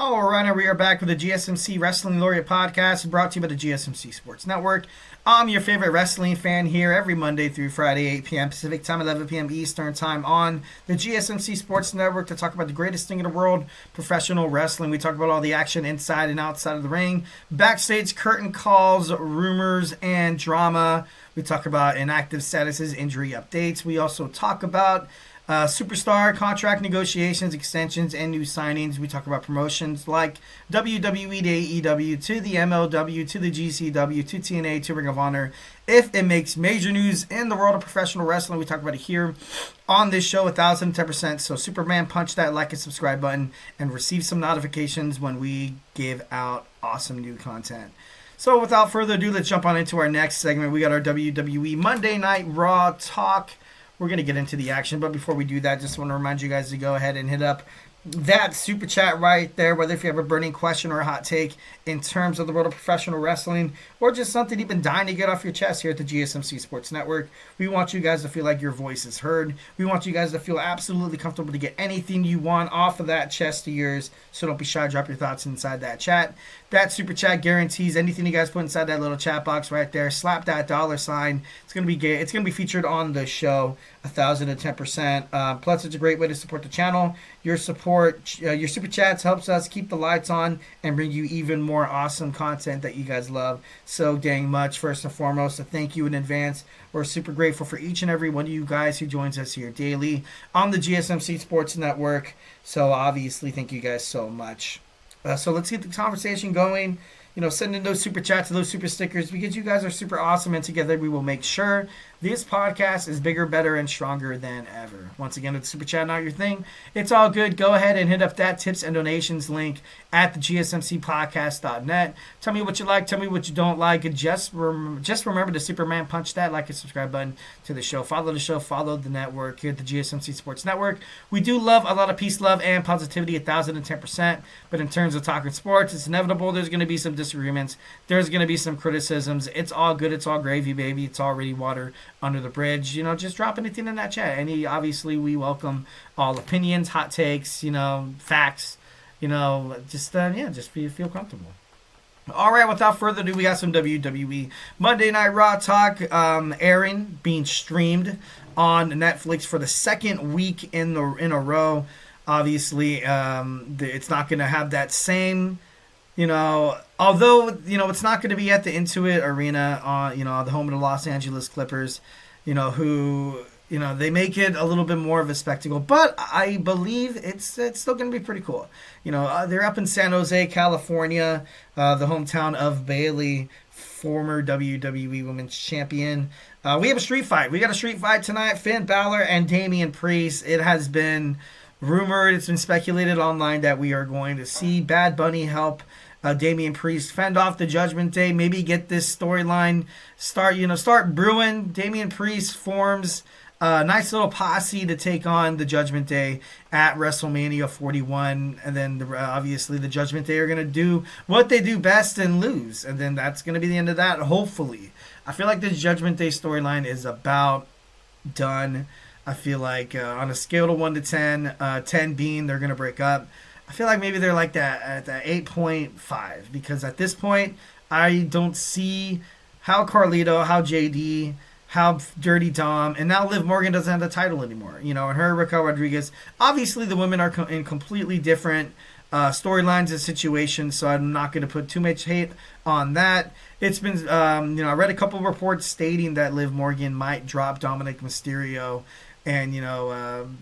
All right, and we are back with the GSMC Wrestling Laureate Podcast, brought to you by the GSMC Sports Network. I'm your favorite wrestling fan here every Monday through Friday, 8 p.m. Pacific Time, 11 p.m. Eastern Time on the GSMC Sports Network to talk about the greatest thing in the world, professional wrestling. We talk about all the action inside and outside of the ring, backstage curtain calls, rumors, and drama. We talk about inactive statuses, injury updates. We also talk about superstar contract negotiations, extensions, and new signings. We talk about promotions like WWE to AEW, to the MLW, to the GCW, to TNA, to Ring of Honor. If it makes major news in the world of professional wrestling, we talk about it here on this show, 1010%. So Superman, punch that like and subscribe button and receive some notifications when we give out awesome new content. So without further ado, let's jump on into our next segment. We got our WWE Monday Night Raw talk. We're going to get into the action, but before we do that, just want to remind you guys to go ahead and hit up that super chat right there, whether if you have a burning question or a hot take in terms of the world of professional wrestling, or just something you've been dying to get off your chest here at the GSMC Sports Network. We want you guys to feel like your voice is heard. We want you guys to feel absolutely comfortable to get anything you want off of that chest of yours, so don't be shy, drop your thoughts inside that chat. That super chat guarantees anything you guys put inside that little chat box right there. Slap that $sign. It's gonna be featured on the show, 1010%. Plus, it's a great way to support the channel. Your support, your super chats helps us keep the lights on and bring you even more awesome content that you guys love so dang much. First and foremost, a thank you in advance. We're super grateful for each and every one of you guys who joins us here daily on the GSMC Sports Network. So obviously, thank you guys so much. So let's get the conversation going. Send in those super chats and those super stickers because you guys are super awesome, and together we will make sure this podcast is bigger, better, and stronger than ever. Once again, it's super chat not your thing. It's all good. Go ahead and hit up that tips and donations link at the GSMCpodcast.net. Tell me what you like. Tell me what you don't like. Just remember to Superman punch that like and subscribe button to the show. Follow the show. Follow the network here at the GSMC Sports Network. We do love a lot of peace, love, and positivity, 1010%. But in terms of talking sports, it's inevitable. There's going to be some disagreements. There's going to be some criticisms. It's all good. It's all gravy, baby. It's already water under the bridge. Just drop anything in that chat. Obviously, we welcome all opinions, hot takes, facts, just feel comfortable. All right, without further ado, we got some WWE Monday Night Raw talk being streamed on Netflix for the second week in a row. Obviously, it's not going to have that same, although, it's not going to be at the Intuit Arena, the home of the Los Angeles Clippers, who, they make it a little bit more of a spectacle, but I believe it's still going to be pretty cool. They're up in San Jose, California, the hometown of Bayley, former WWE Women's Champion. We have a street fight. We got a street fight tonight. Finn Balor and Damien Priest. It has been rumored, it's been speculated online that we are going to see Bad Bunny help Damien Priest fend off the Judgment Day, maybe get this storyline start brewing. Damien Priest forms a nice little posse to take on the Judgment Day at WrestleMania 41, and then obviously the Judgment Day are going to do what they do best and lose, and then that's going to be the end of that, hopefully. I feel like this Judgment Day storyline is about done. I feel like on a scale of 1 to 10, 10 being they're going to break up, I feel like maybe they're like that at the 8.5, because at this point, I don't see how Carlito, how JD, how Dirty Dom, and now Liv Morgan doesn't have the title anymore. And her, Raquel Rodriguez. Obviously, the women are in completely different storylines and situations, so I'm not going to put too much hate on that. It's been, I read a couple of reports stating that Liv Morgan might drop Dominic Mysterio and,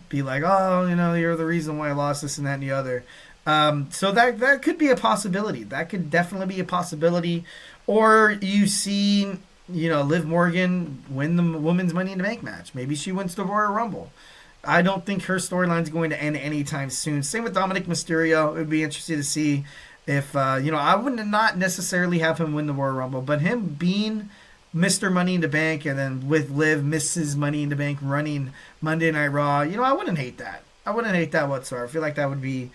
be like, oh, you're the reason why I lost this and that and the other. So that could be a possibility. That could definitely be a possibility. Or you see, Liv Morgan win the Women's Money in the Bank match. Maybe she wins the Royal Rumble. I don't think her storyline is going to end anytime soon. Same with Dominic Mysterio. It would be interesting to see if, I would not necessarily have him win the Royal Rumble, but him being Mr. Money in the Bank, and then with Liv, Mrs. Money in the Bank, running Monday Night Raw, I wouldn't hate that. I wouldn't hate that whatsoever. I feel like that'd be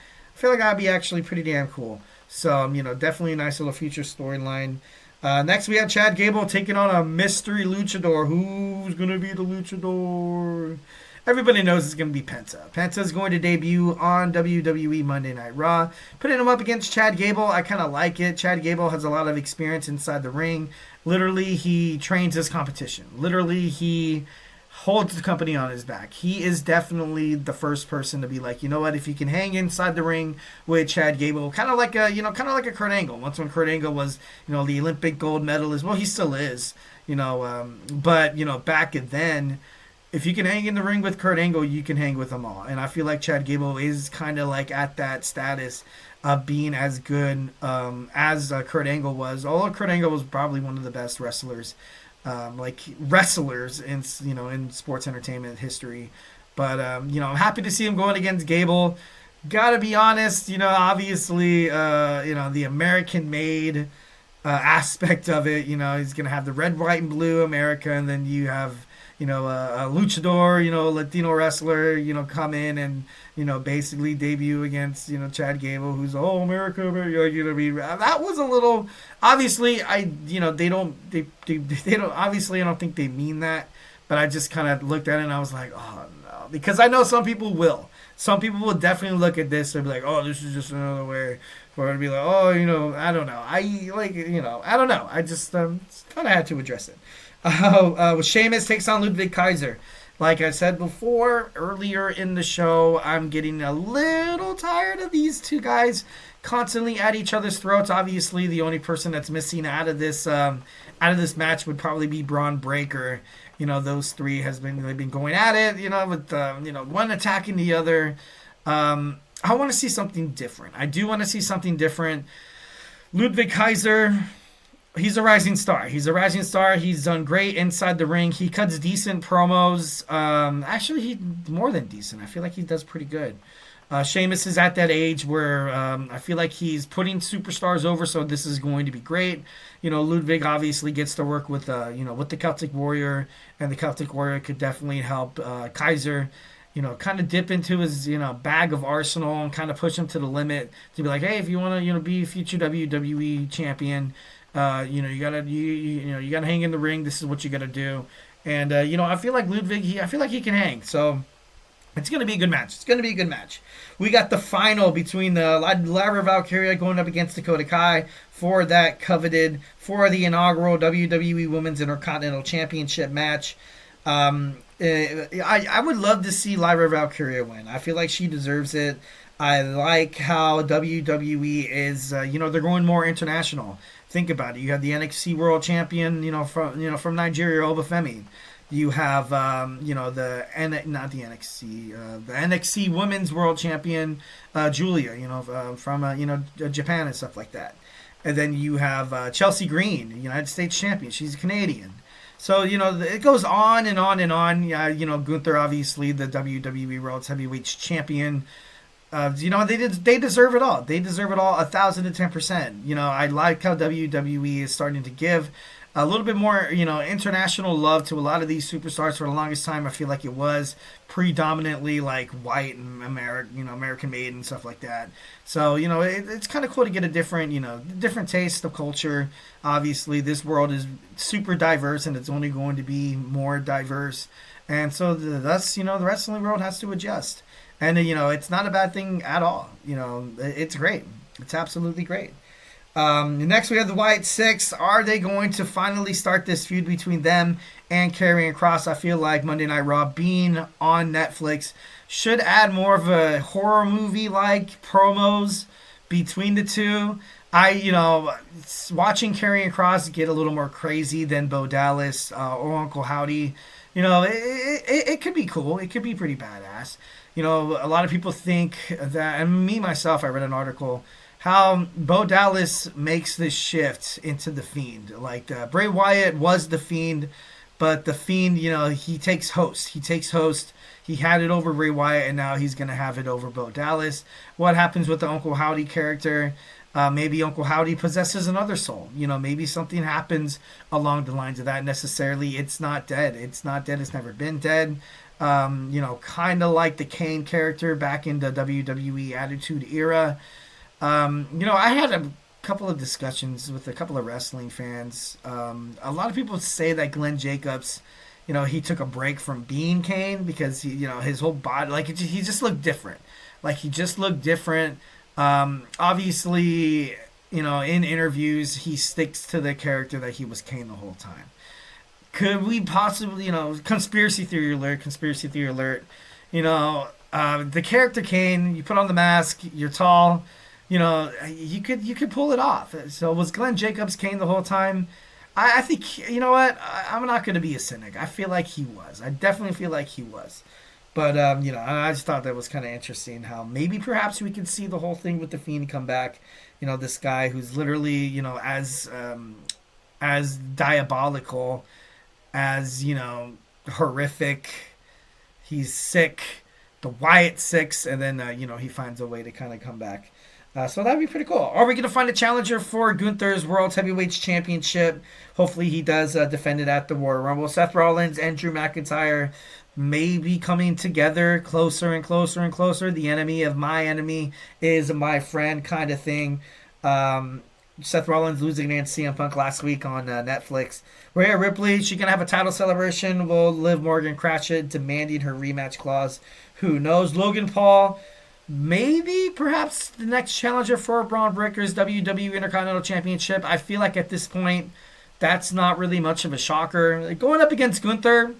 actually pretty damn cool. So, definitely a nice little future storyline. Next, we have Chad Gable taking on a mystery luchador. Who's going to be the luchador? everybody knows it's going to be Penta. Penta is going to debut on WWE Monday Night Raw, putting him up against Chad Gable. I kind of like it. Chad Gable has a lot of experience inside the ring. Literally, he trains his competition. Literally, he holds the company on his back. He is definitely the first person to be like, you know what, if you can hang inside the ring with Chad Gable, kind of like a Kurt Angle. Once when Kurt Angle was, the Olympic gold medalist, well, he still is, but back then, if you can hang in the ring with Kurt Angle, you can hang with them all. And I feel like Chad Gable is kind of like at that status of being as good as Kurt Angle was. Although Kurt Angle was probably one of the best wrestlers in sports entertainment history. But I'm happy to see him going against Gable. Gotta be honest, obviously, the American made aspect of it. He's gonna have the red, white, and blue America, and then you have a luchador, Latino wrestler, come in and basically debut against Chad Gable, who's America. That was a little obviously. They don't obviously. I don't think they mean that, but I just kind of looked at it and I was like, oh no, because I know some people will. Some people will definitely look at this and be like, oh, this is just another way for it to be like, oh, I don't know. I don't know. I just kind of had to address it. Sheamus takes on Ludvig Kaiser. Like I said before, earlier in the show, I'm getting a little tired of these two guys constantly at each other's throats. Obviously, the only person that's missing out of this match would probably be Braun Breaker. Those three they've been going at it. With one attacking the other. I want to see something different. I do want to see something different. Ludvig Kaiser. He's a rising star. He's done great inside the ring. He cuts decent promos. Actually, he's more than decent. I feel like he does pretty good. Sheamus is at that age where I feel like he's putting superstars over, so this is going to be great. Ludwig obviously gets to work with the Celtic Warrior, and the Celtic Warrior could definitely help Kaiser, kind of dip into his, bag of arsenal and kind of push him to the limit to be like, hey, if you want to, be a future WWE champion, you gotta hang in the ring. This is what you gotta do. And I feel like Ludwig, he can hang. So it's gonna be a good match. We got the final between the Lyra Valkyria going up against Dakota Kai for the inaugural WWE Women's Intercontinental Championship match. I would love to see Lyra Valkyria win. I feel like she deserves it. I like how WWE is, they're going more international. Think about it. You have the NXT World Champion, from Nigeria, Obafemi. You have, the NXT Women's World Champion, Julia, from Japan and stuff like that. And then you have Chelsea Green, United States champion. She's a Canadian. So, it goes on and on and on. Gunther, obviously, the WWE World Heavyweight Champion. They deserve it all. They deserve it all 1,010%. I like how WWE is starting to give a little bit more, international love to a lot of these superstars. For the longest time, I feel like it was predominantly like white and American made and stuff like that. So, it's kind of cool to get a different taste of culture. Obviously, this world is super diverse and it's only going to be more diverse. And so the wrestling world has to adjust. And, it's not a bad thing at all. It's great. It's absolutely great. Next, we have the Wyatt Six. Are they going to finally start this feud between them and Karrion Kross? I feel like Monday Night Raw being on Netflix should add more of a horror movie-like promos between the two. Watching Karrion Kross get a little more crazy than Bo Dallas or Uncle Howdy, it could be cool. It could be pretty badass. A lot of people think that, and me, myself, I read an article, how Bo Dallas makes this shift into The Fiend. Like, Bray Wyatt was The Fiend, but The Fiend, he takes host. He had it over Bray Wyatt, and now he's going to have it over Bo Dallas. What happens with the Uncle Howdy character? Maybe Uncle Howdy possesses another soul. Maybe something happens along the lines of that. Necessarily, it's not dead. It's never been dead. Kind of like the Kane character back in the WWE Attitude Era. I had a couple of discussions with a couple of wrestling fans. A lot of people say that Glenn Jacobs he took a break from being Kane because his whole body, like he just looked different. Like he just looked different. Obviously, in interviews, he sticks to the character that he was Kane the whole time. Could we possibly, conspiracy theory alert, the character Kane, you put on the mask, you're tall, you could pull it off. So was Glenn Jacobs Kane the whole time? I think, you know what, I'm not going to be a cynic. I feel like he was. I definitely feel like he was. But, I just thought that was kind of interesting how maybe perhaps we could see the whole thing with The Fiend come back. This guy who's literally, as diabolical, as, horrific. He's sick. The Wyatt Six. And then, he finds a way to kind of come back. So that'd be pretty cool. Are we going to find a challenger for Gunther's World Heavyweight Championship? Hopefully he does defend it at the Royal Rumble. Seth Rollins and Drew McIntyre may be coming together closer and closer and closer. The enemy of my enemy is my friend kind of thing. Seth Rollins losing against CM Punk last week on Netflix. Rhea Ripley, she going to have a title celebration. Will Liv Morgan crash it, demanding her rematch clause? Who knows? Logan Paul, maybe perhaps the next challenger for Braun Breaker's WWE Intercontinental Championship. I feel like at this point, that's not really much of a shocker. Like going up against Gunther,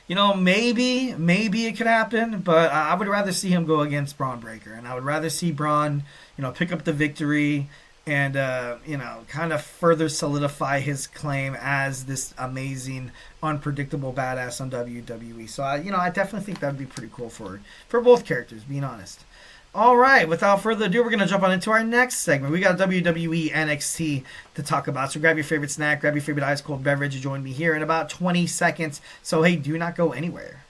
maybe it could happen, but I would rather see him go against Braun Breaker, and I would rather see Braun, pick up the victory and, kind of further solidify his claim as this amazing, unpredictable badass on WWE. So, I definitely think that would be pretty cool for both characters, being honest. All right, without further ado, we're going to jump on into our next segment. We got WWE NXT to talk about. So grab your favorite snack, grab your favorite ice cold beverage, and join me here in about 20 seconds. So, hey, do not go anywhere.